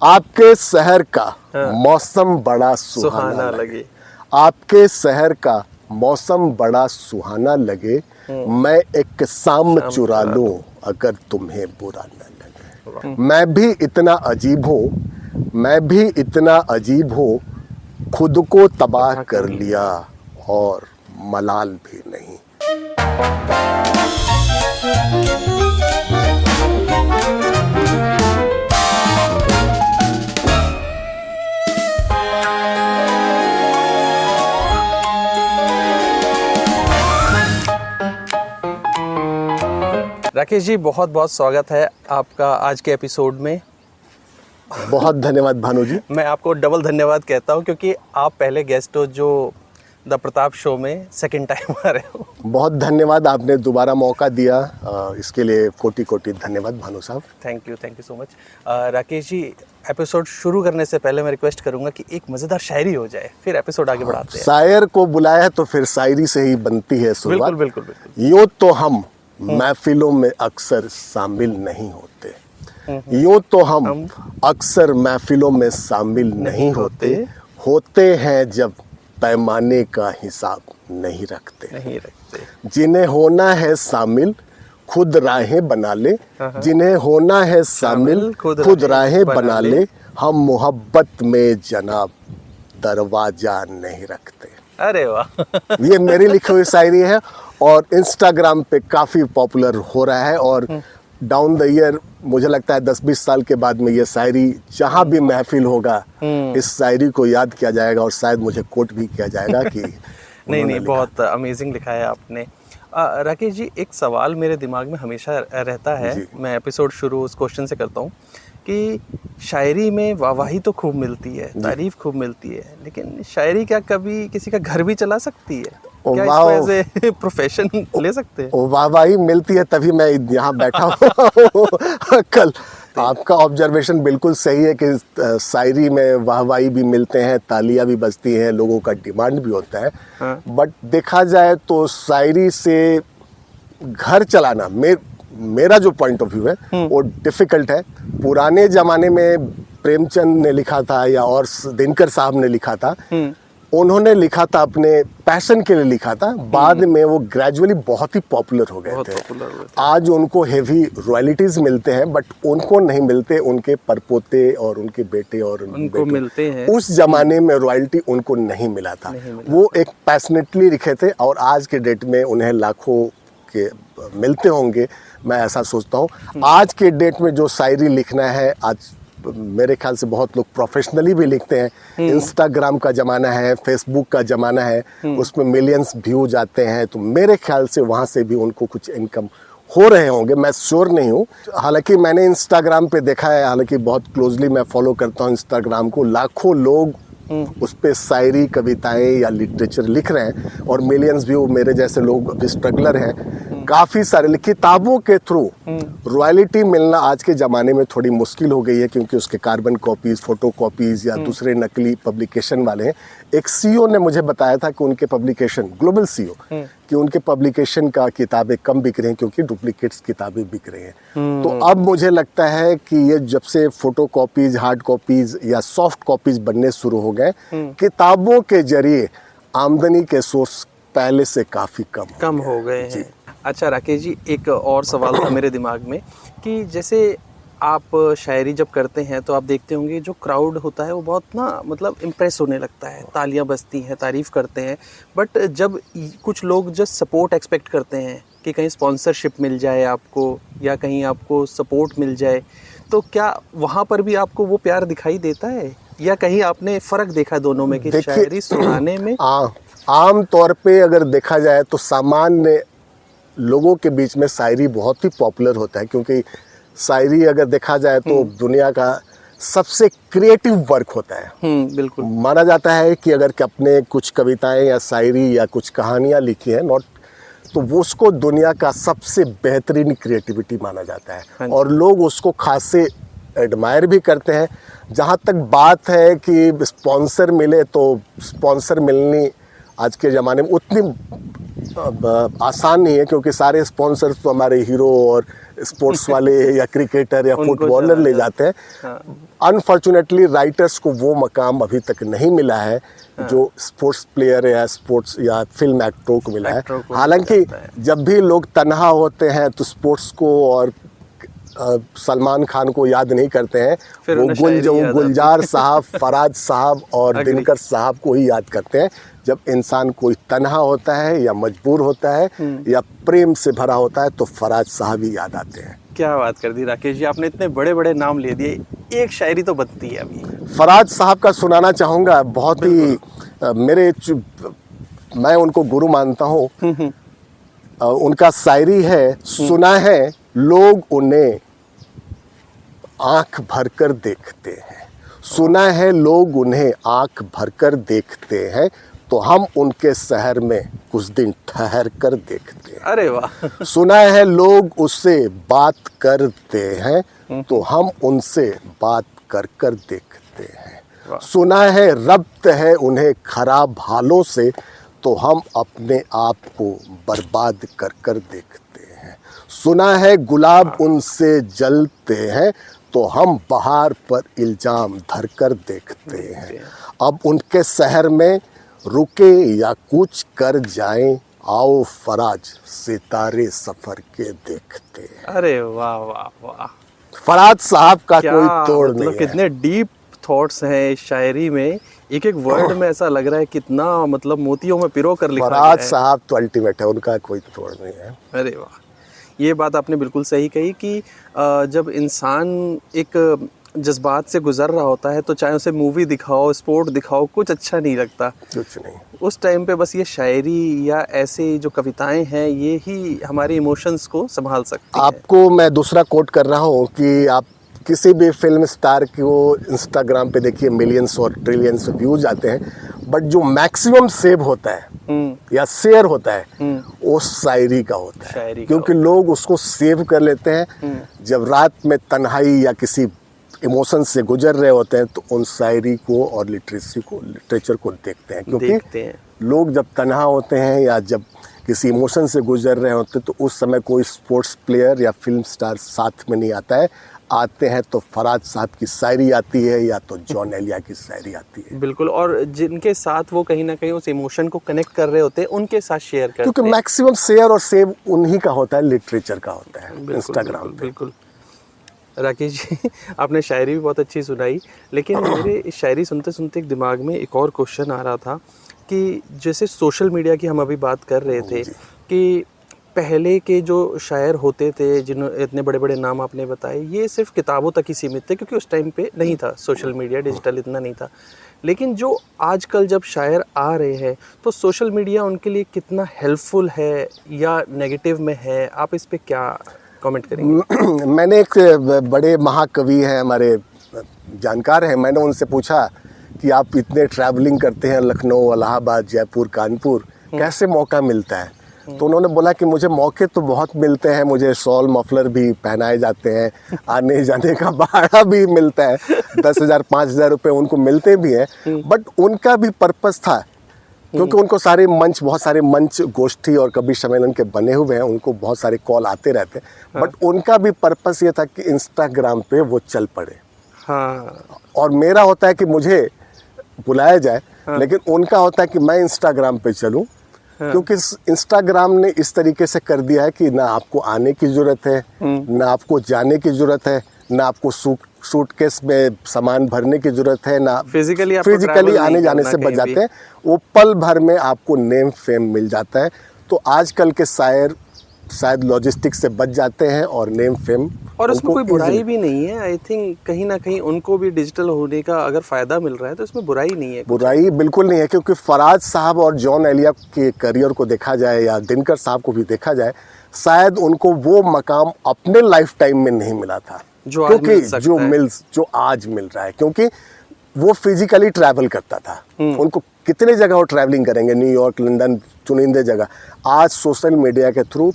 आपके शहर का मौसम बड़ा सुहाना लगे, आपके शहर का मौसम बड़ा सुहाना लगे, मैं एक शाम चुरा लूं अगर तुम्हें बुरा न लगे। मैं भी इतना अजीब हूँ, मैं भी इतना अजीब हूँ, खुद को तबाह कर लिया और मलाल भी नहीं। राकेश जी, बहुत बहुत स्वागत है आपका आज के एपिसोड में। बहुत धन्यवाद भानु जी। मैं आपको डबल धन्यवाद कहता हूँ क्योंकि आप पहले गेस्ट हो जो द प्रताप शो में सेकंड टाइम आ रहे हो। बहुत धन्यवाद, आपने दोबारा मौका दिया, इसके लिए कोटि कोटि धन्यवाद भानु साहब। Thank you so much. Rakesh ji, episode शुरू करने से पहले मैं रिक्वेस्ट करूंगा कि एक मज़ेदार शायरी हो जाए, फिर एपिसोड आगे बढ़ाते हैं। शायर को बुलाया तो फिर शायरी से ही बनती है शुरुआत। बिल्कुल। यूं तो हम महफिलों में अक्सर शामिल नहीं होते, यूं तो हम अक्सर महफिलों में शामिल नहीं होते, होते हैं जब पैमाने का हिसाब नहीं रखते। जिन्हें होना है शामिल खुद राहें बना ले, जिन्हें होना है शामिल खुद राहें बना ले, हम मोहब्बत में जनाब दरवाजा नहीं रखते। अरे वाह ये मेरी लिखी हुई शायरी है और इंस्टाग्राम पे काफ़ी पॉपुलर हो रहा है और डाउन द ईयर मुझे लगता है 10-20 साल के बाद में ये शायरी जहाँ भी महफिल होगा इस शायरी को याद किया जाएगा और शायद मुझे कोट भी किया जाएगा कि नहीं, बहुत अमेजिंग लिखा है आपने। राकेश जी, एक सवाल मेरे दिमाग में हमेशा रहता है, मैं एपिसोड शुरू उस क्वेश्चन से करता हूँ कि शायरी में वाहवाही तो खूब मिलती है, तारीफ खूब मिलती है, लेकिन शायरी क्या कभी किसी का घर भी चला सकती है? क्या इसको एज ए प्रोफेशन ले सकते हैं? वाहवाही मिलती है तभी मैं यहाँ बैठा हूँ। कल आपका ऑब्जर्वेशन बिल्कुल सही है कि शायरी में वाहवाही भी मिलते हैं, तालियां भी बजती हैं, लोगों का डिमांड भी होता है। बट देखा जाए तो शायरी से घर चलाना मेरा जो पॉइंट ऑफ व्यू है वो डिफ़िकल्ट है। पुराने ज़माने में प्रेमचंद ने लिखा था या और दिनकर साहब ने लिखा था, उन्होंने लिखा था अपने पैशन के लिए लिखा था, बाद में वो ग्रेजुअली बहुत ही पॉपुलर हो गए थे। आज उनको हेवी रॉयल्टीज मिलते हैं बट उनको नहीं मिलते, उनके परपोते और उनके बेटे और उनको मिलते हैं। उस जमाने में रॉयल्टी उनको नहीं मिला था, वो एक पैशनेटली लिखे थे और आज के डेट में उन्हें लाखों के मिलते होंगे, मैं ऐसा सोचता हूँ। आज के डेट में जो शायरी लिखना है, आज मेरे ख्याल से बहुत लोग प्रोफेशनली भी लिखते हैं। इंस्टाग्राम का ज़माना है, फेसबुक का ज़माना है, उसमें मिलियंस व्यू जाते हैं, तो मेरे ख्याल से वहाँ से भी उनको कुछ इनकम हो रहे होंगे, मैं श्योर नहीं हूँ। हालांकि मैंने इंस्टाग्राम पे देखा है, हालांकि बहुत क्लोजली मैं फॉलो करता हूँ इंस्टाग्राम को, लाखों लोग उस पे शायरी, कविताएं या लिटरेचर लिख रहे हैं और मिलियंस व्यू मेरे जैसे लोग अभी स्ट्रगलर हैं। काफ़ी सारे किताबों के थ्रू रॉयल्टी मिलना आज के ज़माने में थोड़ी मुश्किल हो गई है क्योंकि उसके कार्बन कॉपीज़, फोटो कॉपीज़ या दूसरे नकली पब्लिकेशन वाले हैं। एक सीईओ ने मुझे बताया था कि उनके पब्लिकेशन, ग्लोबल सीईओ, कि उनके पब्लिकेशन का किताबें कम बिक रही हैं क्योंकि डुप्लीकेट्स किताबें बिक रही हैं। तो अब मुझे लगता है कि ये जब से फोटो कॉपीज़, हार्ड कॉपीज़ या सॉफ्ट कॉपीज़ बनने शुरू हो गए, किताबों के जरिए आमदनी के सोर्स पहले से काफ़ी कम हो गए हैं। अच्छा राकेश जी, एक और सवाल था मेरे दिमाग में कि जैसे आप शायरी जब करते हैं तो आप देखते होंगे जो क्राउड होता है वो बहुत ना मतलब इम्प्रेस होने लगता है, तालियां बजती हैं, तारीफ़ करते हैं, बट जब कुछ लोग जस्ट सपोर्ट एक्सपेक्ट करते हैं कि कहीं स्पॉन्सरशिप मिल जाए आपको या कहीं आपको सपोर्ट मिल जाए, तो क्या वहाँ पर भी आपको वो प्यार दिखाई देता है या कहीं आपने फ़र्क देखा दोनों में कि शायरी सुनाने में? आम तौर पे अगर देखा जाए तो सामान्य लोगों के बीच में शायरी बहुत ही पॉपुलर होता है क्योंकि शायरी अगर देखा जाए तो दुनिया का सबसे क्रिएटिव वर्क होता है। बिल्कुल माना जाता है कि अगर अपने कुछ कविताएं या शायरी या कुछ कहानियां लिखी हैं तो वो उसको दुनिया का सबसे बेहतरीन क्रिएटिविटी माना जाता है और लोग उसको खासे एडमायर भी करते हैं। जहाँ तक बात है कि स्पॉन्सर मिले, तो स्पॉन्सर मिलनी आज के ज़माने में उतनी आसान नहीं है क्योंकि सारे स्पॉन्सर्स तो हमारे हीरो और स्पोर्ट्स वाले या क्रिकेटर या उनको फुटबॉलर ले ज़्यादा- जाते हैं। हाँ। अनफॉर्चुनेटली राइटर्स को वो मकाम अभी तक नहीं मिला है जो स्पोर्ट्स प्लेयर या स्पोर्ट्स या फिल्म एक्टरों को मिला है। एक्टरों को हालांकि मिल जाता है। जब भी लोग तन्हा होते हैं तो स्पोर्ट्स को और सलमान खान को याद नहीं करते हैं, फिर वो उन्हें शायरी याद आती गुलजार साहब, फराज साहब और Agree. दिनकर साहब को ही याद करते हैं। जब इंसान कोई तन्हा होता है या मजबूर होता है या प्रेम से भरा होता है तो फराज साहब ही याद आते हैं। क्या बात कर दी राकेश जी, आपने इतने बड़े बड़े नाम ले दिए, एक शायरी तो बनती है अभी। फराज साहब का सुनाना चाहूँगा। बहुत ही मैं उनको गुरु मानता हूँ। उनका शायरी है, सुना है लोग उन्हें आंख भरकर देखते हैं, सुना है लोग उन्हें आंख भरकर देखते हैं, तो हम उनके शहर में कुछ दिन ठहर कर देखते हैं। अरे वाह। सुना है लोग उससे बात करते हैं, तो हम उनसे बात कर कर देखते हैं। सुना है रब्त है उन्हें खराब हालों से, तो हम अपने आप को बर्बाद कर कर देखते हैं। सुना है गुलाब उनसे जलते हैं, तो हम बहार पर इल्जाम धर कर देखते हैं। अब उनके शहर में रुके या कूच कर जाएं, आओ फराज सितारे सफर के देखते हैं। अरे वाह वाह वाह, फराज साहब का क्या कोई तोड़ मतलब नहीं है। कितने डीप थॉट्स हैं इस शायरी में, एक एक वर्ड में ऐसा लग रहा है कितना मतलब मोतियों में पिरो कर लिखा गया फराज है। साहब तो अल्टीमेट है, उनका कोई तोड़ नहीं है। अरे वाह, ये बात आपने बिल्कुल सही कही कि जब इंसान एक जज्बात से गुजर रहा होता है तो चाहे उसे मूवी दिखाओ, स्पोर्ट दिखाओ, कुछ अच्छा नहीं लगता। कुछ नहीं। उस टाइम पे बस ये शायरी या ऐसे जो कविताएं हैं ये ही हमारे इमोशंस को संभाल सकती हैं। आपको मैं दूसरा कोट कर रहा हूँ कि आप किसी भी फिल्म स्टार को इंस्टाग्राम पे देखिए, मिलियंस और ट्रिलियंस व्यूज आते हैं, बट जो मैक्सिमम सेव होता है या शेयर होता है वो शायरी का होता है। शायरी का क्योंकि लोग उसको सेव कर लेते हैं। जब रात में तन्हाई या किसी इमोशन से गुजर रहे होते हैं तो उन शायरी को और लिटरेचर को देखते हैं। क्योंकि देखते हैं। लोग जब तन्हा होते हैं या जब किसी इमोशन से गुजर रहे होते हैं तो उस समय कोई स्पोर्ट्स प्लेयर या फिल्म स्टार साथ में नहीं आता है। आते हैं तो फराज साहब की शायरी आती है या तो जॉन एलिया की शायरी आती है। बिल्कुल, और जिनके साथ वो कहीं ना कहीं उस इमोशन को कनेक्ट कर रहे होते हैं उनके साथ शेयर करते क्योंकि हैं। मैक्सिमम शेयर और सेव उन्हीं का होता है, लिटरेचर का होता है बिल्कुल, इंस्टाग्राम पे। बिल्कुल। राकेश जी, आपने शायरी भी बहुत अच्छी सुनाई, लेकिन मेरे इस शायरी सुनते सुनते एक दिमाग में एक और क्वेश्चन आ रहा था कि जैसे सोशल मीडिया की हम अभी बात कर रहे थे कि पहले के जो शायर होते थे, जिन्होंने इतने बड़े बड़े नाम आपने बताए, ये सिर्फ किताबों तक ही सीमित थे क्योंकि उस टाइम पे नहीं था सोशल मीडिया, डिजिटल इतना नहीं था। लेकिन जो आजकल जब शायर आ रहे हैं तो सोशल मीडिया उनके लिए कितना हेल्पफुल है या नेगेटिव में है, आप इस पे क्या कमेंट करेंगे? मैंने एक बड़े महाकवि हैं, हमारे जानकार हैं, मैंने उनसे पूछा कि आप इतने ट्रैवलिंग करते हैं, लखनऊ, इलाहाबाद, जयपुर, कानपुर, कैसे मौका मिलता है? तो उन्होंने बोला कि मुझे मौके तो बहुत मिलते हैं, मुझे शॉल मफलर भी पहनाए जाते हैं, आने जाने का भाड़ा भी मिलता है, 10,000 5,000 रुपये उनको मिलते भी हैं, बट उनका भी पर्पस था क्योंकि उनको बहुत सारे मंच गोष्ठी और कवि सम्मेलन के बने हुए हैं, उनको बहुत सारे कॉल आते रहते हैं, बट उनका भी पर्पस ये था कि इंस्टाग्राम पे वो चल पड़े। हाँ, और मेरा होता है कि मुझे बुलाया जाए, लेकिन उनका होता है कि मैं इंस्टाग्राम पे चलूं, क्योंकि इंस्टाग्राम ने इस तरीके से कर दिया है कि ना आपको आने की ज़रूरत है, ना आपको जाने की ज़रूरत है, ना आपको सूटकेस में सामान भरने की ज़रूरत है, ना फिजिकली आने जाने से बच जाते हैं। वो पल भर में आपको नेम फेम मिल जाता है। तो आजकल के शायर शायद लॉजिस्टिक्स से बच जाते हैं और नेम फेम, और उसमें कोई बुराई भी नहीं है। आई थिंक कहीं ना कहीं उनको भी डिजिटल होने का अगर फ़ायदा मिल रहा है तो इसमें बुराई नहीं है। बुराई बिल्कुल नहीं है, क्योंकि फराज साहब और जॉन एलिया के करियर को देखा जाए या दिनकर साहब को भी देखा जाए, शायद उनको वो मकाम अपने लाइफ टाइम में नहीं मिला था जो आज मिल सकता है। जो आज मिल रहा है, क्योंकि वो फिजिकली ट्रैवल करता था। उनको कितने जगह वो ट्रैवलिंग करेंगे, न्यूयॉर्क, लंदन, चुनिंदे जगह। आज सोशल मीडिया के थ्रू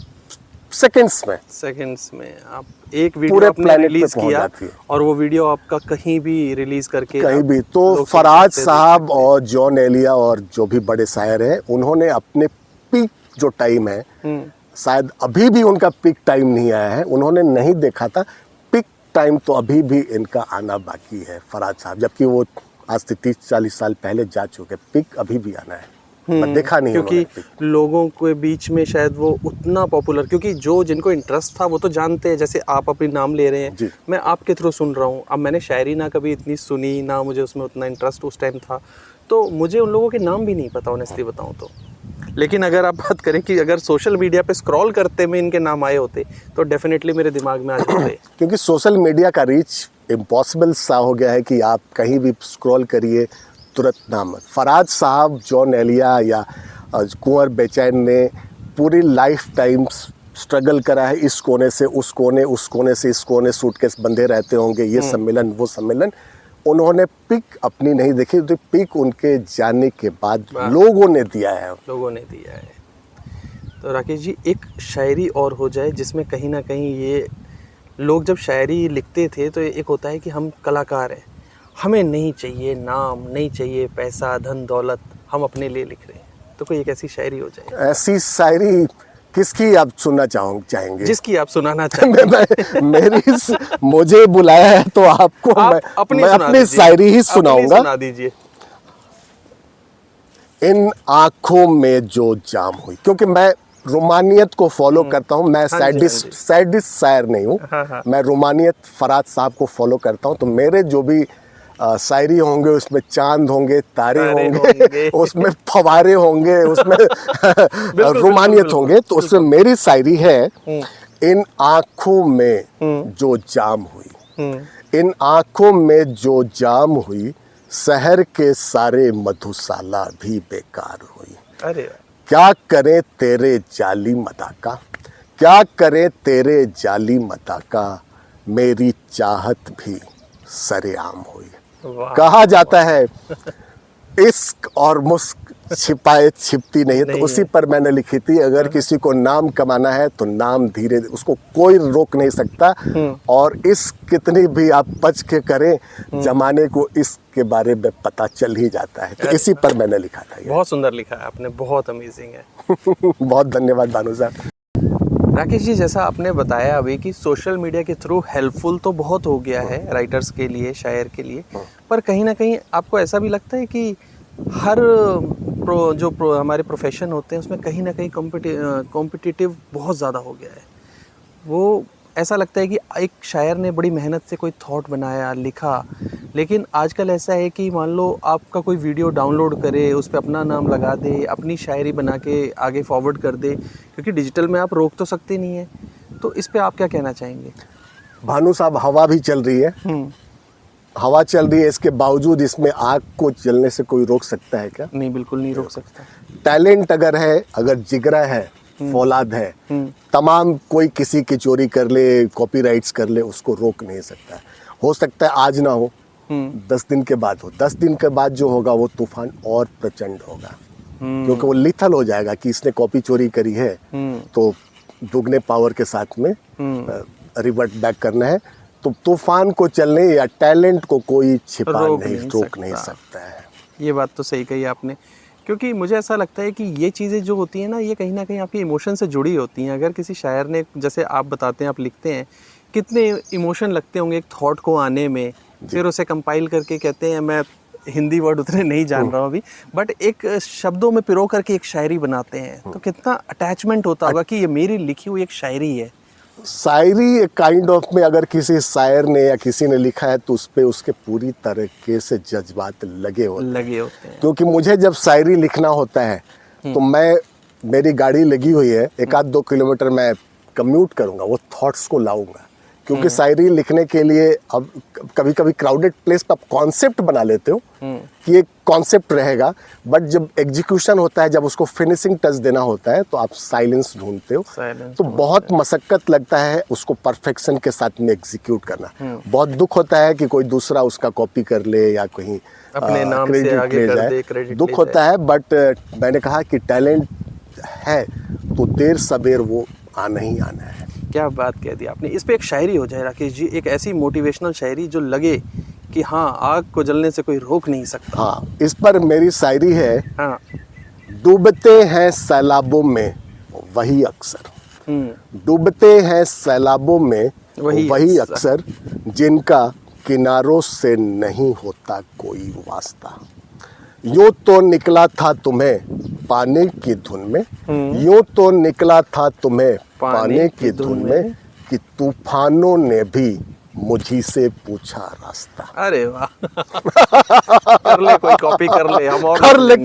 सेकंड्स में आप एक वीडियो आपने रिलीज किया और वो वीडियो आपका कहीं भी रिलीज करके कहीं भी। तो फराज साहब और जॉन एलिया और जो भी बड़े शायर हैं, उन्होंने अपने पीक जो टाइम है शायद अभी भी उनका पीक टाइम नहीं आया है, उन्होंने नहीं देखा था। पीक टाइम तो अभी भी इनका आना बाकी है फरहाद साहब, जबकि वो आज से 30-40 साल पहले जा चुके। पीक अभी भी आना है, पर देखा नहीं क्योंकि उन्होंने peak। लोगों के बीच में शायद वो उतना पॉपुलर, क्योंकि जो जिनको इंटरेस्ट था वो तो जानते हैं, जैसे आप अपनी नाम ले रहे जी। हैं, मैं आपके थ्रू सुन रहा हूँ। अब मैंने शायरी ना कभी इतनी सुनी, ना मुझे उसमें उतना इंटरेस्ट उस टाइम था, तो मुझे उन लोगों के नाम भी नहीं पता ऑनेस्टली बताऊँ तो। लेकिन अगर आप बात करें कि अगर सोशल मीडिया पे स्क्रॉल करते में इनके नाम आए होते तो डेफिनेटली मेरे दिमाग में आ जाते। क्योंकि सोशल मीडिया का रीच इम्पॉसिबल सा हो गया है कि आप कहीं भी स्क्रॉल करिए तुरंत नाम। फरहाद साहब, जॉन एलिया या कुंवर बेचैन ने पूरी लाइफ टाइम स्ट्रगल करा है, इस कोने से उस कोने, उस कोने से इस कोने, सूटकेस बंधे रहते होंगे, ये सम्मेलन वो सम्मेलन। उन्होंने पिक अपनी नहीं देखी, तो पिक उनके जाने के बाद लोगों ने दिया है। लोगों ने दिया है। तो राकेश जी, एक शायरी और हो जाए जिसमें कहीं ना कहीं ये लोग जब शायरी लिखते थे तो एक होता है कि हम कलाकार हैं, हमें नहीं चाहिए नाम, नहीं चाहिए पैसा, धन दौलत, हम अपने लिए लिख रहे हैं। तो कोई एक ऐसी शायरी हो जाए। ऐसी शायरी किसकी आप सुनना चाहेंगे? जिसकी आप सुनाना चाहेंगे। मुझे बुलाया है तो आपको आप मैं अपनी शायरी ही सुनाऊंगा। सुना दीजिए। इन आंखों में जो जाम हुई, क्योंकि मैं रोमानियत को फॉलो करता हूँ, मैं सैडिस्ट शायर नहीं हूँ। हाँ। मैं रोमानियत फरहाद साहब को फॉलो करता हूँ, तो मेरे जो भी शायरी होंगे उसमें चांद होंगे, तारे होंगे, उसमें फवारे होंगे, उसमें रोमानियत होंगे। तो उसमें मेरी शायरी है, इन आंखों में जो जाम हुई, इन आंखों में जो जाम हुई, शहर के सारे मधुशाला भी बेकार हुई। अरे क्या करे तेरे जाली मदा का, क्या करे तेरे जाली मदा का, मेरी चाहत भी सरेआम हुई। कहा जाता है इश्क और मुस्क छिपाए छिपती नहीं, तो उसी पर मैंने लिखी थी, अगर किसी को नाम कमाना है तो नाम धीरे, उसको कोई रोक नहीं सकता। और इश्क कितनी भी आप बच के करें, जमाने को इश्क के बारे में पता चल ही जाता है। तो इसी पर मैंने लिखा था ये। बहुत सुंदर लिखा है आपने, बहुत अमेजिंग है। बहुत धन्यवाद भानु साहब। राकेश जी, जैसा आपने बताया अभी कि सोशल मीडिया के थ्रू हेल्पफुल तो बहुत हो गया है राइटर्स के लिए, शायर के लिए, पर कहीं ना कहीं आपको ऐसा भी लगता है कि हर हमारे प्रोफेशन होते हैं उसमें कहीं ना कहीं कॉम्पिटिटिव बहुत ज़्यादा हो गया है। वो ऐसा लगता है कि एक शायर ने बड़ी मेहनत से कोई थॉट बनाया, लिखा, लेकिन आजकल ऐसा है कि मान लो आपका कोई वीडियो डाउनलोड करे, उस पर अपना नाम लगा दे, अपनी शायरी बना के आगे फॉरवर्ड कर दे, क्योंकि डिजिटल में आप रोक तो सकते नहीं है। तो इस पे आप क्या कहना चाहेंगे? भानु साहब, हवा भी चल रही है, हवा चल रही है, इसके बावजूद इसमें आग को जलने से कोई रोक सकता है क्या? नहीं, बिल्कुल नहीं रोक सकता। टैलेंट अगर है, अगर जिगरा है, फौलाद है, तमाम कोई किसी की चोरी कर ले, कॉपीराइट्स कर ले, उसको रोक नहीं सकता। हो सकता है आज ना हो, 10 दिन के बाद हो, 10 दिन के बाद जो होगा वो तूफान और प्रचंड होगा, क्योंकि वो लिथल हो जाएगा कि इसने कॉपी चोरी करी है तो दुगने पावर के साथ में रिवर्ट बैक करना है। तो तूफान को चलने या टैलेंट को कोई रोक नहीं सकता है। ये बात तो सही कही आपने, क्योंकि मुझे ऐसा लगता है कि ये चीज़ें जो होती हैं ना, ये कहीं ना कहीं आपके इमोशन से जुड़ी होती हैं। अगर किसी शायर ने, जैसे आप बताते हैं, आप लिखते हैं, कितने इमोशन लगते होंगे एक थॉट को आने में, फिर उसे कंपाइल करके कहते हैं, मैं हिंदी वर्ड उतने नहीं जान रहा हूँ अभी, बट एक शब्दों में पिरो करके एक शायरी बनाते हैं, तो कितना अटैचमेंट होता होगा कि ये मेरी लिखी हुई एक शायरी है। शायरी एक काइंड ऑफ में अगर किसी शायर ने या किसी ने लिखा है तो उस पे उसके पूरी तरीके से जज्बात लगे होते हैं। क्योंकि मुझे जब शायरी लिखना होता है तो मेरी गाड़ी लगी हुई है, 1-2 किलोमीटर मैं कम्यूट करूँगा, वो थॉट्स को लाऊंगा। क्योंकि शायरी लिखने के लिए अब कभी कभी क्राउडेड प्लेस पर आप कॉन्सेप्ट बना लेते हो कि एक कॉन्सेप्ट रहेगा, बट जब एग्जीक्यूशन होता है, जब उसको फिनिशिंग टच देना होता है, तो आप साइलेंस ढूंढते हो। तो बहुत मशक्कत लगता है उसको परफेक्शन के साथ में एग्जीक्यूट करना। बहुत दुख होता है कि कोई दूसरा उसका कॉपी कर ले या कहीं अपने नाम से आगे कर दे, क्रेडिट दुख होता है। बट मैंने कहा कि टैलेंट है तो देर सबेर वो आना ही आना है। क्या बात कह दी आपने। इस पे एक शायरी हो जाए राकेश जी, एक ऐसी मोटिवेशनल शायरी जो लगे कि हाँ, आग को जलने से कोई रोक नहीं सकता। हाँ, इस पर मेरी शायरी है। हाँ। डूबते हैं सैलाबों में वही अक्सर, डूबते हैं सैलाबों में वही वही अक्सर जिनका किनारों से नहीं होता कोई वास्ता। यूं तो निकला था तुम्हें पाने की धुन में, यूं तो निकला था तुम्हें पाने की धुन में कि तूफानों ने भी मुझी से पूछा रास्ता। अरे वाह कर ले, कोई कॉपी कर ले, हम और कर ले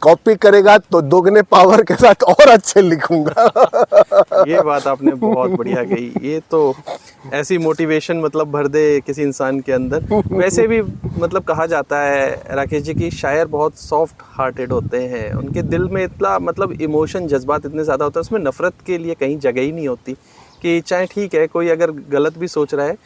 कॉपी करेगा तो दोगुने पावर के साथ और अच्छे लिखूंगा। ये बात आपने बहुत बढ़िया कही। ये तो ऐसी मोटिवेशन मतलब भर दे किसी इंसान के अंदर। वैसे भी मतलब कहा जाता है राकेश जी की शायर बहुत सॉफ्ट हार्टेड होते हैं, उनके दिल में इतना मतलब इमोशन जज्बात इतने ज़्यादा होते हैं, उसमें नफ़रत के लिए कहीं जगह ही नहीं होती। कि चाहे ठीक है कोई अगर गलत भी सोच रहा है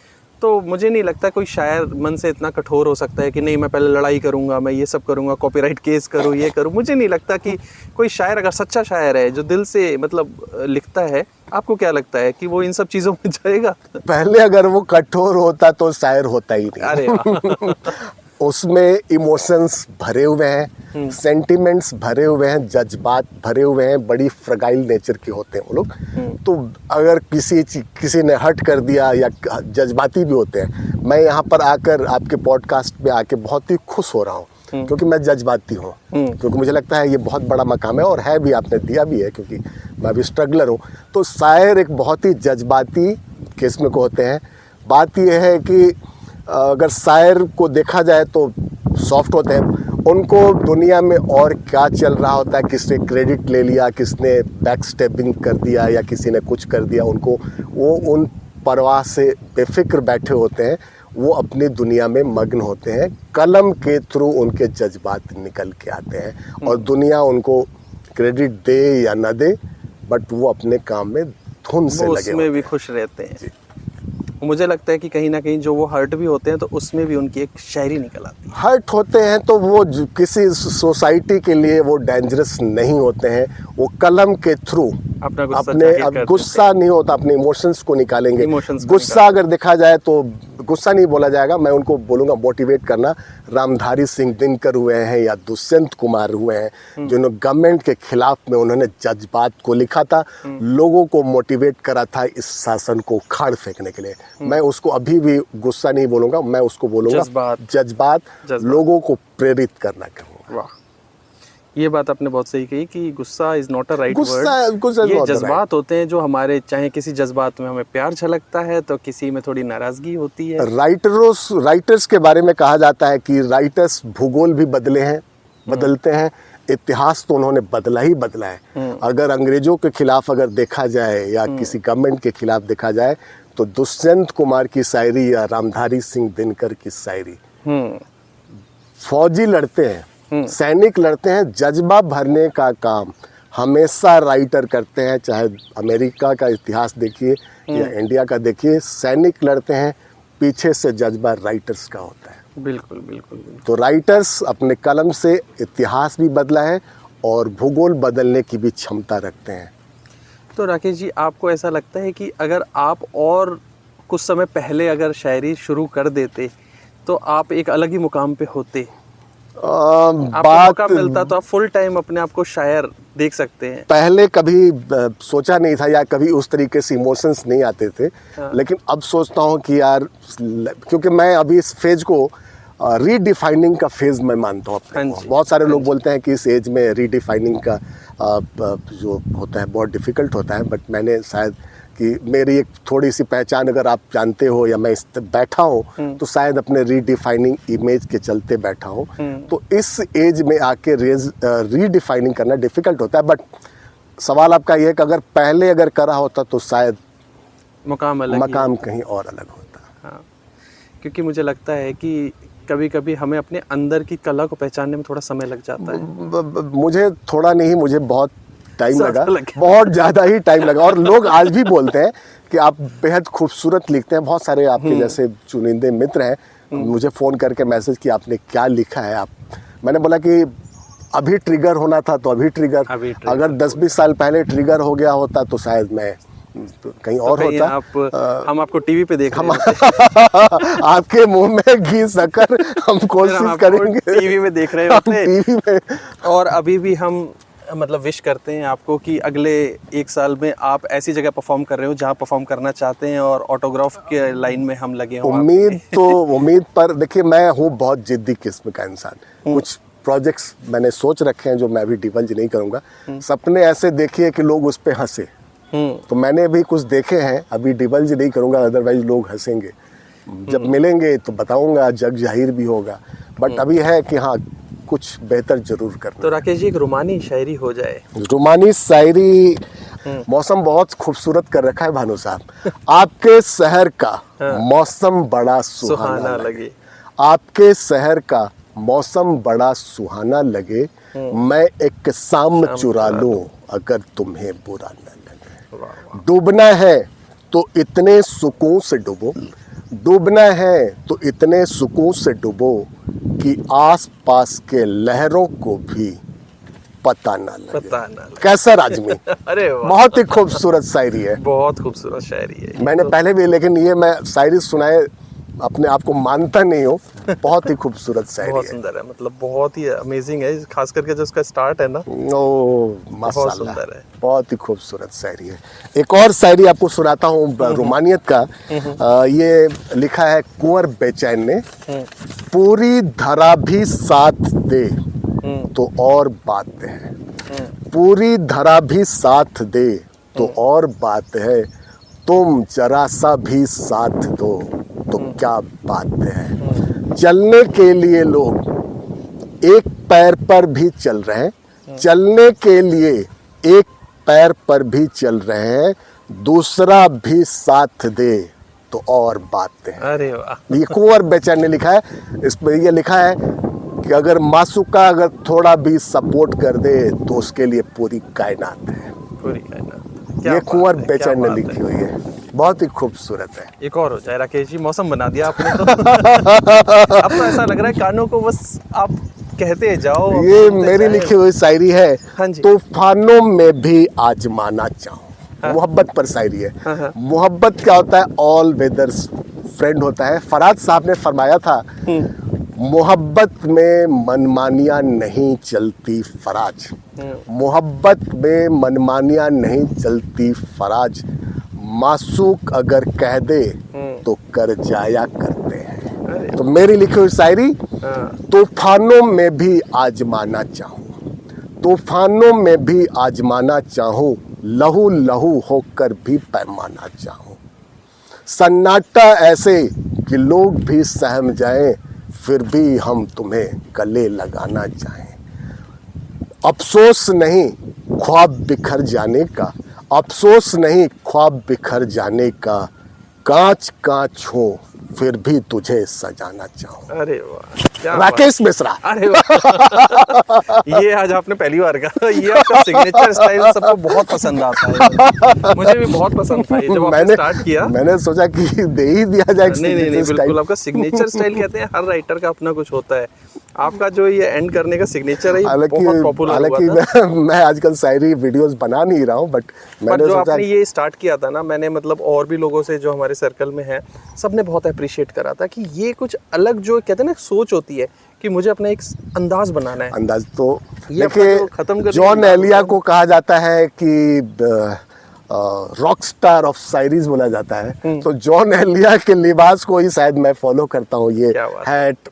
तो मुझे नहीं लगता कोई शायर मन से इतना कठोर हो सकता है कि नहीं मैं पहले लड़ाई करूंगा, मैं ये सब करूंगा, कॉपीराइट केस करूं, ये करूं। मुझे नहीं लगता कि कोई शायर अगर सच्चा शायर है जो दिल से मतलब लिखता है, आपको क्या लगता है कि वो इन सब चीज़ों में जाएगा? पहले अगर वो कठोर होता तो शायर होता ही नहीं। अरे उसमें इमोशंस भरे हुए हैं, सेंटिमेंट्स भरे हुए हैं, जज्बात भरे हुए हैं, बड़ी फ्रगाइल नेचर के होते हैं वो लोग। तो अगर किसी ने हर्ट कर दिया या जज्बाती भी होते हैं। मैं यहाँ पर आकर आपके पॉडकास्ट में आके बहुत ही खुश हो रहा हूँ क्योंकि मैं जज्बाती हूँ, क्योंकि मुझे लगता है ये बहुत बड़ा मकाम है और है भी, आपने दिया भी है क्योंकि मैं भी स्ट्रगलर हूँ। तो शायर एक बहुत ही जज्बाती किस्म को होते हैं। बात यह है कि अगर शायर को देखा जाए तो सॉफ्ट होते हैं, उनको दुनिया में और क्या चल रहा होता है, किसने क्रेडिट ले लिया, किसने बैक स्टेपिंग कर दिया या किसी ने कुछ कर दिया, उनको वो उन परवाह से बेफिक्र बैठे होते हैं। वो अपनी दुनिया में मग्न होते हैं, कलम के थ्रू उनके जज्बात निकल के आते हैं और दुनिया उनको क्रेडिट दे या न दे, बट वो अपने काम में धुन से लगे उसमें भी खुश रहते हैं। मुझे लगता है कि कहीं ना कहीं जो वो हर्ट भी होते हैं तो उसमें भी उनकी एक शायरी निकल आती है। हर्ट होते हैं तो वो किसी सोसाइटी के लिए वो डेंजरस नहीं होते हैं, वो कलम के थ्रू अपने गुस्सा नहीं होता, अपने इमोशंस को निकालेंगे। गुस्सा अगर देखा जाए तो गुस्सा नहीं बोला जाएगा, मैं उनको बोलूँगा मोटिवेट करना। रामधारी सिंह दिनकर हुए हैं या दुष्यंत कुमार हुए हैं, जिन्होंने गवर्नमेंट के खिलाफ में उन्होंने जज्बात को लिखा था, लोगों को मोटिवेट करा था इस शासन को उखाड़ फेंकने के लिए। मैं उसको अभी भी गुस्सा नहीं बोलूँगा, मैं उसको बोलूँगा जज्बात लोगों को प्रेरित करना कहूँगा। वाह, ये बात आपने बहुत सही कही कि गुस्सा is not a right word. ये जज्बात होते हैं जो हमारे, चाहे किसी जज्बात में हमें प्यार झलकता है तो किसी में थोड़ी नाराजगी होती है। राइटर्स के बारे में कहा जाता है कि राइटर्स भूगोल भी बदलते हैं, इतिहास तो उन्होंने बदला ही बदला है। अगर अंग्रेजों के खिलाफ अगर देखा जाए या किसी गवर्नमेंट के खिलाफ देखा जाए तो दुष्यंत कुमार की शायरी या रामधारी सिंह दिनकर की शायरी, फौजी लड़ते हैं, सैनिक लड़ते हैं, जज्बा भरने का काम हमेशा राइटर करते हैं। चाहे अमेरिका का इतिहास देखिए या इंडिया का देखिए, सैनिक लड़ते हैं, पीछे से जज्बा राइटर्स का होता है। बिल्कुल बिल्कुल, बिल्कुल। तो राइटर्स अपने कलम से इतिहास भी बदला है और भूगोल बदलने की भी क्षमता रखते हैं। तो राकेश जी, आपको ऐसा लगता है कि अगर आप और कुछ समय पहले अगर शायरी शुरू कर देते तो आप एक अलग ही मुकाम पे होते? आपको मौका मिलता तो आप फुल टाइम अपने आप को शायर देख सकते हैं? पहले कभी सोचा नहीं था या कभी उस तरीके से इमोशंस नहीं आते थे। लेकिन अब सोचता हूँ कि यार, क्योंकि मैं अभी इस फेज को रीडिफाइनिंग का फेज मैं मानता हूँ अपने को। बहुत सारे लोग बोलते हैं कि इस एज में रीडिफाइनिंग का जो होता है बहुत डिफ़िकल्ट होता है, बट मैंने शायद कि मेरी एक थोड़ी सी पहचान अगर आप जानते हो या मैं इस बैठा हूँ तो शायद अपने रीडिफाइनिंग इमेज के चलते बैठा हूँ। तो इस एज में आके रीडिफाइनिंग करना डिफ़िकल्ट होता है। बट सवाल आपका ये है कि अगर पहले अगर करा होता तो शायद मकाम कहीं और अलग होता। हाँ, क्योंकि मुझे लगता है कि कभी कभी हमें अपने अंदर की कला को पहचानने में थोड़ा समय लग जाता है। मुझे थोड़ा नहीं, मुझे बहुत टाइम लगा, बहुत ज़्यादा ही टाइम लगा। और लोग आज भी बोलते हैं कि आप बेहद खूबसूरत लिखते हैं। बहुत सारे आपके जैसे चुनिंदे मित्र हैं, मुझे फ़ोन करके मैसेज किया आपने क्या लिखा है आप। मैंने बोला कि अभी ट्रिगर होना था तो अभी ट्रिगर, अगर 10-20 साल पहले ट्रिगर हो गया होता तो शायद मैं कहीं और होता। हम आपको टीवी पे देख रहे हैं। आपके मुंह में घी शक्कर हम कोशिश करेंगे। टीवी में देख रहे होते टीवी में। और अभी भी हम मतलब विश करते हैं आपको कि अगले 1 साल में आप ऐसी जगह परफॉर्म कर रहे हो जहाँ परफॉर्म करना चाहते हैं और ऑटोग्राफ के लाइन में हम लगे हों? उम्मीद पर देखिए, मैं हूँ बहुत जिद्दी किस्म का इंसान। कुछ प्रोजेक्ट्स मैंने सोच रखे हैं जो मैं अभी डिवल्ज नहीं करूँगा। सपने ऐसे देखिए कि लोग उस पर हंसे, तो मैंने भी कुछ देखे हैं, अभी डिवल्ज नहीं करूँगा, अदरवाइज लोग हंसेंगे। जब मिलेंगे तो बताऊँगा, जग जाहिर भी होगा। बट अभी है कि हाँ, कुछ बेहतर जरूर करना। तो राकेश जी, एक रुमानी शायरी हो जाए। रुमानी शायरी। मौसम बहुत खूबसूरत कर रखा है भानु साहब। आपके शहर का मौसम बड़ा सुहाना लगे, आपके शहर का मौसम बड़ा सुहाना लगे, मैं एक शाम चुरा लूं अगर तुम्हें बुरा न लगे। डूबना है तो इतने सुकून से डूबो, डूबना है तो इतने सुकून से डूबो कि आस पास के लहरों को भी पता ना लगे। कैसा राजमी? अरे वाह, बहुत ही खूबसूरत शायरी है, बहुत खूबसूरत शायरी है। मैंने पहले भी, लेकिन ये मैं शायरी सुनाए अपने आप को मानता नहीं हूँ। बहुत ही खूबसूरत शायरी बहुत है। सुंदर है, मतलब बहुत ही अमेजिंग है, खास करके जो उसका स्टार्ट है ना, ओ बहुत माशाल्लाह, सुंदर है। बहुत ही खूबसूरत शायरी है। एक और शायरी आपको सुनाता हूँ रोमानियत का। ये लिखा है कुंवर बेचैन ने। पूरी धरा भी साथ दे तो और बात है, पूरी धरा भी साथ दे तो और बात है, तुम जरा सा भी साथ दो तो क्या बात है। चलने के लिए लोग एक पैर पर भी चल रहे हैं, चलने के लिए एक पैर पर भी चल रहे हैं, दूसरा भी साथ दे तो और बात है। अरे वाह, ये कुंवर बेचैन ने लिखा है। इसमें ये लिखा है कि अगर मासूका अगर थोड़ा भी सपोर्ट कर दे तो उसके लिए पूरी कायनात है। पूरी कायनात। ये कुंवर बेचैन ने लिखी हुई है, बहुत ही खूबसूरत है। एक और हो जाए राकेश जी, मौसम बना दिया आपने तो। अब तो ऐसा लग रहा है कानों को बस आप कहते जाओ। ये मेरी लिखी हुई शायरी है। हाँ जी। तूफानों में भी आजमाना चाहूं। मोहब्बत पर शायरी है। मोहब्बत क्या होता है? ऑल वेदर फ्रेंड होता है। फराज साहब ने फरमाया था, मोहब्बत में मनमानियाँ नहीं चलती फराज, मोहब्बत में मनमानियाँ नहीं चलती फराज, मासूक अगर कह दे तो कर जाया करते हैं। तो मेरी लिखी हुई शायरी, तूफानों में भी आजमाना चाहूँ, तूफानों में भी आजमाना चाहूँ, लहू लहू होकर भी पैमाना चाहूँ, सन्नाटा ऐसे कि लोग भी सहम जाएं, फिर भी हम तुम्हें गले लगाना चाहें। अफसोस नहीं ख्वाब बिखर जाने का, अफसोस नहीं ख्वाब बिखर जाने का, कांच कांच हो फिर भी तुझे सजाना चाहूं। अरे वाह, क्या राकेश मिश्रा। अरे वाह, ये आज आपने पहली बार कहा। ये आपका सिग्नेचर स्टाइल सबको बहुत पसंद आता है, मुझे भी बहुत पसंद था ये जब आपने स्टार्ट किया। मैंने सोचा कि दे ही दिया जाए। नहीं, बिल्कुल आपका सिग्नेचर स्टाइल कहते हैं, हर राइटर का अपना कुछ होता है। आपका जो ये एंड करने का सिग्नेचर है बहुत पॉपुलर हुआ था। मैं आजकल शायरी वीडियोस बना नहीं रहा हूँ, बट मैंने जो आपने ये स्टार्ट किया था ना, मैंने मतलब और भी लोगों से जो हमारे सर्कल में है, सबने बहुत अप्रिशिएट करा था कि ये कुछ अलग जो कहते हैं ना सोच होती है कि मुझे अपना एक अंदाज बनाना है। अंदाज तो देखिए, जॉन एलिया को कहा जाता है कि रॉक स्टार ऑफ शायरीज बोला जाता है। तो जॉन एलिया के लिबास को ही शायद मैं फॉलो करता हूँ, ये हैट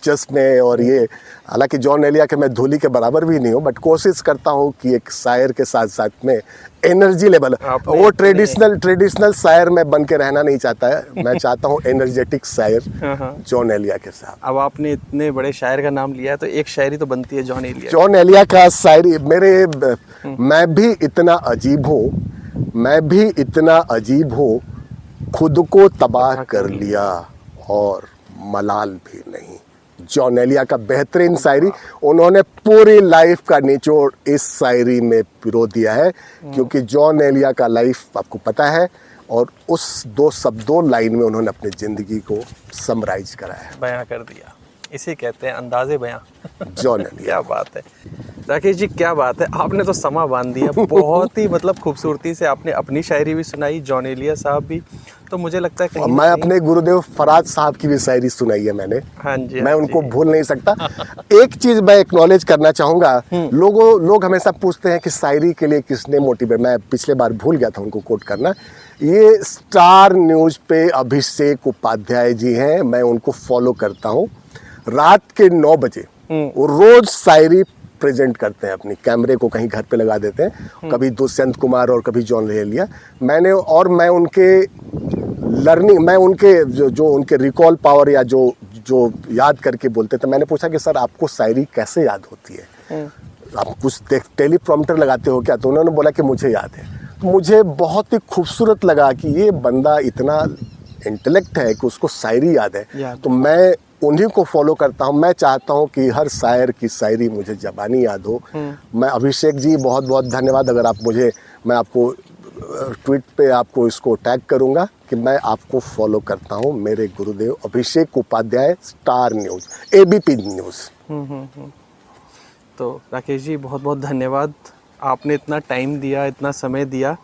चश्मे और ये। हालांकि जॉन एलिया के मैं धूली के बराबर भी नहीं हूँ, बट कोशिश करता हूँ कि एक शायर के साथ साथ में एनर्जी लेवल, वो ट्रेडिशनल शायर में बन के रहना नहीं चाहता है। मैं चाहता हूँ एनर्जेटिक शायर जॉन एलिया के साथ। अब आपने इतने बड़े शायर का नाम लिया है तो एक शायरी तो बनती है जॉन एलिया। जॉन एलिया का शायरी मैं भी इतना अजीब हूँ, मैं भी इतना अजीब हूँ, खुद को तबाह कर लिया और मलाल भी नहीं। जॉन एलिया का बेहतरीन शायरी, उन्होंने पूरी लाइफ का निचोड़ इस शायरी में पिरो दिया है, क्योंकि जॉन एलिया का लाइफ आपको पता है, और उस दो लाइन में उन्होंने अपनी ज़िंदगी को समराइज करा है, बयां कर दिया। इसे कहते हैं अंदाज़े बयां। जॉन एलिया। क्या बात है राकेश जी, क्या बात है, आपने तो समा बांध दिया। बहुत ही मतलब खूबसूरती से आपने अपनी शायरी भी सुनाई, जॉन एलिया साहब भी। तो तो मुझे लगता है और कहीं मैं अपने गुरुदेव फराज साहब की भी शायरी सुनाई है मैंने, हाँ जी, मैं हाँ उनको जी। भूल नहीं सकता। एक चीज मैं एक्नॉलेज करना चाहूंगा, लोग हमेशा पूछते हैं कि शायरी के लिए किसने मोटिवेट, मैं पिछले बार भूल गया था उनको कोट करना। ये स्टार न्यूज पे अभिषेक उपाध्याय जी हैं, मैं उनको फॉलो करता हूँ। रात के 9 बजे वो रोज शायरी प्रेजेंट करते हैं, अपनी कैमरे को कहीं घर पे लगा देते हैं, कभी दुष्यंत कुमार और कभी जॉन लिया। मैं उनके लर्निंग, मैं उनके जो उनके रिकॉल पावर या जो याद करके बोलते थे, मैंने पूछा कि सर आपको शायरी कैसे याद होती है, आप कुछ टेलीप्रॉम्प्टर लगाते हो क्या? तो उन्होंने बोला कि मुझे याद है। तो मुझे बहुत ही खूबसूरत लगा कि ये बंदा इतना इंटेलेक्ट है कि उसको शायरी याद है। तो मैं उन्हीं को फॉलो करता हूँ। मैं चाहता हूँ कि हर शायर की शायरी मुझे ज़बानी याद हो। मैं अभिषेक जी बहुत बहुत धन्यवाद। अगर आप मैं आपको ट्वीट पे आपको इसको टैग करूँगा कि मैं आपको फॉलो करता हूँ, मेरे गुरुदेव Abhishek Upadhyay, star news, ABP news. तो राकेश जी बहुत बहुत धन्यवाद, आपने इतना टाइम दिया, इतना समय दिया,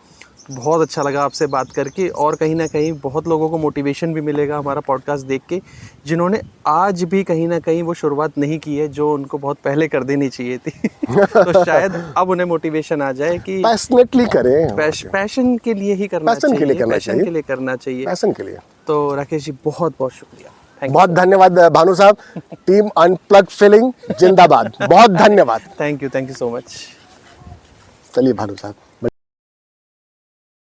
बहुत अच्छा लगा आपसे बात करके। और कहीं ना कहीं बहुत लोगों को मोटिवेशन भी मिलेगा हमारा पॉडकास्ट देख के, जिन्होंने आज भी कहीं ना कहीं वो शुरुआत नहीं की है जो उनको बहुत पहले कर देनी चाहिए थी। तो शायद अब उन्हें मोटिवेशन आ जाए कि पैशनेटली करें, पैशन के लिए ही करना पैशन के लिए करना पैशन चाहिए, के लिए करना चाहिए, पैशन के लिए। तो राकेश जी बहुत बहुत शुक्रिया, बहुत धन्यवाद भानु साहब। टीम अनप्लग फीलिंग जिंदाबाद, बहुत धन्यवाद। Thank you so much. चलिए भानु साहब।